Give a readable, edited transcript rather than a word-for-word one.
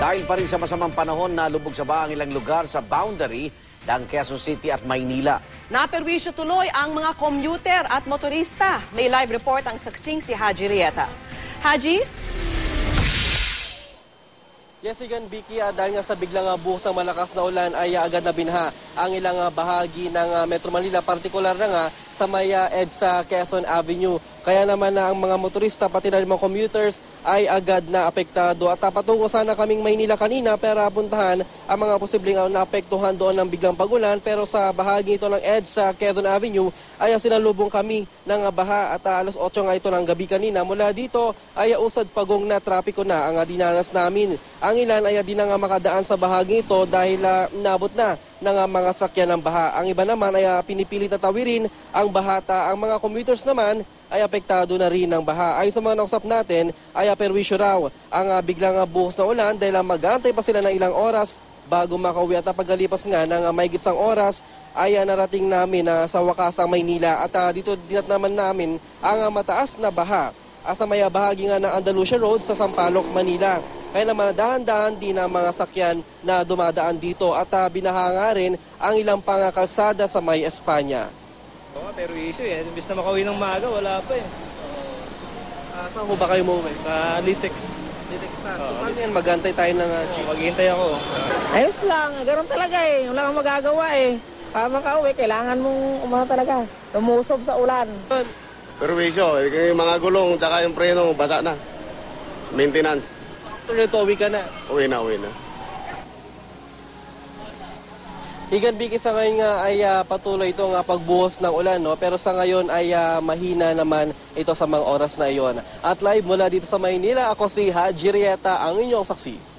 Dahil pa rin sa masamang panahon na lubog sa baha ang ilang lugar sa boundary ng Quezon City at Maynila. Naperwisyo tuloy ang mga commuter at motorista. May live report ang saksing si Haji Rieta. Haji? Yes, Igan, Vicky, dahil nga sa biglang buhos ng malakas na ulan ay agad na binha ang ilang bahagi ng Metro Manila, partikular na nga sa may EDSA Quezon Avenue. Kaya naman ang mga motorista pati na mga commuters ay agad na apektado. At patungo sana kaming Maynila kanina pero puntahan ang mga posibleng naapektuhan doon ng biglang pagulan. Pero sa bahagi ito ng EDSA Quezon Avenue ay sinalubong kami ng baha at alas 8 nga ito ng gabi kanina. Mula dito ay usad pagong na trapiko na ang dinanas namin. Ang ilan ay di na nga makadaan sa bahagi ito dahil nabot na ng mga sakyan ng baha. Ang iba naman ay pinipilit na tawirin ang bahata. Ang mga commuters naman ay apektado na rin ng baha. Ayon sa mga nausap natin ay perwisyo raw ang biglang buhos na ulan dahil mag-aantay pa sila ng ilang oras bago makauwi. At pagkalipas nga ng mahigit isang oras ay narating namin sa wakas ang Maynila. At dito dinat naman namin ang mataas na baha sa may bahagi nga ng Andalusia Road sa Sampaloc, Manila. Kaya naman dahan-dahan din ang mga sakyan na dumadaan dito at binaha nga rin ang ilang kalsada sa may Espanya. Pero issue imbis na makauwi ng maaga, wala pa eh. Saan ko ba kayo mo? Sa Litex. Litex na. Paano yan? Mag-antay tayo ng jeep. Maghihintay ako. Ayos lang, ganoon talaga eh. Wala kang magagawa eh. Para makauwi, kailangan mong talaga. Lumusob sa ulan. Perwisyo, yung mga gulong tsaka yung preno, basa na. Maintenance. After nito, uwi ka na. Uwi na, uwi na. Igan, Vicky, sa ngayon nga ay patuloy itong pagbuhos ng ulan, no? Pero sa ngayon ay mahina naman ito sa mga oras na iyon. At live mula dito sa Maynila, ako si Haji Rieta, ang inyong saksi.